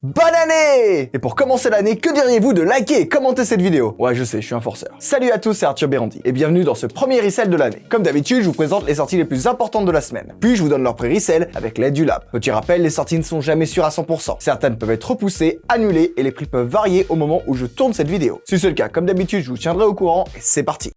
Bonne année! Et pour commencer l'année, que diriez-vous de liker et commenter cette vidéo? Ouais, je sais, je suis un forceur. Salut à tous, c'est Arthur Berandi, et bienvenue dans ce premier resell de l'année. Comme d'habitude, je vous présente les sorties les plus importantes de la semaine. Puis je vous donne leur prix resell avec l'aide du lab. Petit rappel, les sorties ne sont jamais sûres à 100%. Certaines peuvent être repoussées, annulées, et les prix peuvent varier au moment où je tourne cette vidéo. Si c'est le cas, comme d'habitude, je vous tiendrai au courant, et c'est parti!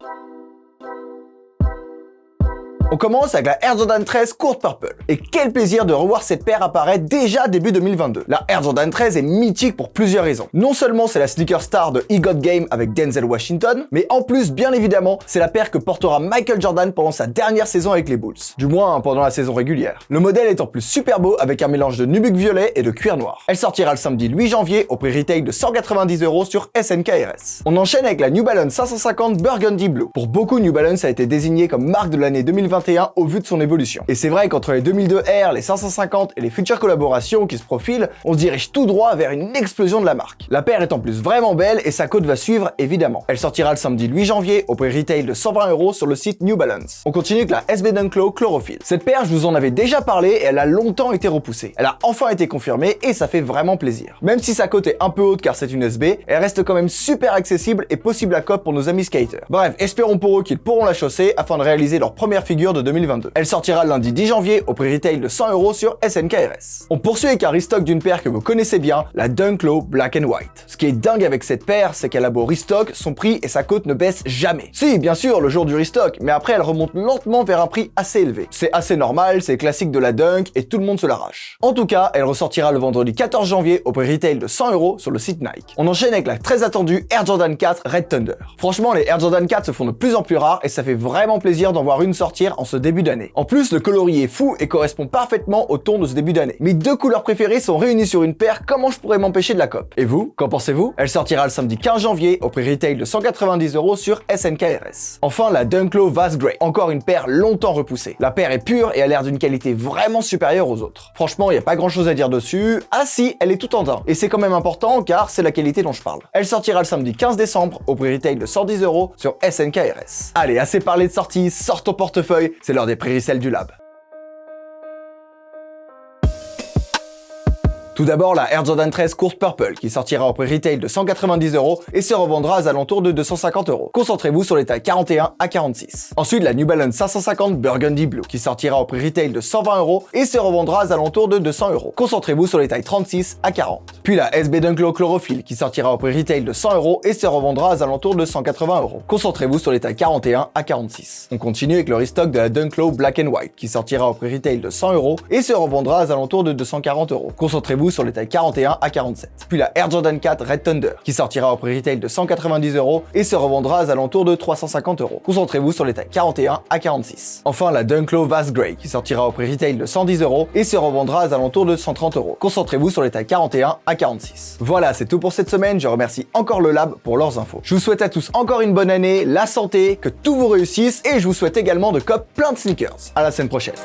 On commence avec la Air Jordan 13 Court Purple. Et quel plaisir de revoir cette paire apparaître déjà début 2022. La Air Jordan 13 est mythique pour plusieurs raisons. Non seulement c'est la sneaker star de He Got Game avec Denzel Washington, mais en plus, bien évidemment, c'est la paire que portera Michael Jordan pendant sa dernière saison avec les Bulls. Du moins, pendant la saison régulière. Le modèle est en plus super beau avec un mélange de nubuck violet et de cuir noir. Elle sortira le samedi 8 janvier au prix retail de 190 € sur SNKRS. On enchaîne avec la New Balance 550 Burgundy Blue. Pour beaucoup, New Balance a été désigné comme marque de l'année 2021 au vu de son évolution. Et c'est vrai qu'entre les 2002 R, les 550 et les futures collaborations qui se profilent, on se dirige tout droit vers une explosion de la marque. La paire est en plus vraiment belle et sa cote va suivre évidemment. Elle sortira le samedi 8 janvier au prix retail de 120 € sur le site New Balance. On continue avec la SB Dunk Low Chlorophyll. Cette paire, je vous en avais déjà parlé et elle a longtemps été repoussée. Elle a enfin été confirmée et ça fait vraiment plaisir. Même si sa cote est un peu haute car c'est une SB, elle reste quand même super accessible et possible à cop pour nos amis skaters. Bref, espérons pour eux qu'ils pourront la chausser afin de réaliser leur première figure de 2022. Elle sortira lundi 10 janvier au prix retail de 100 € sur SNKRS. On poursuit avec un restock d'une paire que vous connaissez bien, la Dunk Low Black and White. Ce qui est dingue avec cette paire, c'est qu'elle a beau restock, son prix et sa cote ne baissent jamais. Si, bien sûr, le jour du restock, mais après elle remonte lentement vers un prix assez élevé. C'est assez normal, c'est classique de la Dunk et tout le monde se l'arrache. En tout cas, elle ressortira le vendredi 14 janvier au prix retail de 100 € sur le site Nike. On enchaîne avec la très attendue Air Jordan 4 Red Thunder. Franchement, les Air Jordan 4 se font de plus en plus rares et ça fait vraiment plaisir d'en voir une sortir en ce début d'année. En plus, le coloris est fou et correspond parfaitement au ton de ce début d'année. Mes deux couleurs préférées sont réunies sur une paire, comment je pourrais m'empêcher de la cop? Et vous, qu'en pensez-vous? Elle sortira le samedi 15 janvier au prix retail de 190 € sur SNKRS. Enfin, la Dunk Low Vast Grey, encore une paire longtemps repoussée. La paire est pure et a l'air d'une qualité vraiment supérieure aux autres. Franchement, il n'y a pas grand chose à dire dessus. Ah si, elle est tout en teint. Et c'est quand même important car c'est la qualité dont je parle. Elle sortira le samedi 15 décembre au prix retail de 110 € sur SNKRS. Allez, assez parlé de sortie, sort ton portefeuille, c'est l'heure des prix resell du lab. Tout d'abord, la Air Jordan 13 Court Purple qui sortira au prix retail de 190 € et se revendra aux alentours de 250 €. Concentrez-vous sur les tailles 41 à 46. Ensuite, la New Balance 550 Burgundy Blue qui sortira au prix retail de 120 € et se revendra aux alentours de 200 €. Concentrez-vous sur les tailles 36 à 40. Puis la SB Dunk Low Chlorophyll qui sortira au prix retail de 100 € et se revendra aux alentours de 180 €. Concentrez-vous sur les tailles 41 à 46. On continue avec le restock de la Dunk Low Black and White qui sortira au prix retail de 100 € et se revendra aux alentours de 240 €. Concentrez-vous sur les tailles 41 à 47. Puis la Air Jordan 4 Red Thunder qui sortira au prix retail de 190 € et se revendra aux alentours de 350 €. Concentrez-vous sur les tailles 41 à 46. Enfin, la Dunk Low Vast Grey qui sortira au prix retail de 110 € et se revendra aux alentours de 130 €. Concentrez-vous sur les tailles 41 à 46. Voilà, c'est tout pour cette semaine. Je remercie encore le Lab pour leurs infos. Je vous souhaite à tous encore une bonne année, la santé, que tout vous réussisse et je vous souhaite également de cop plein de sneakers. À la semaine prochaine.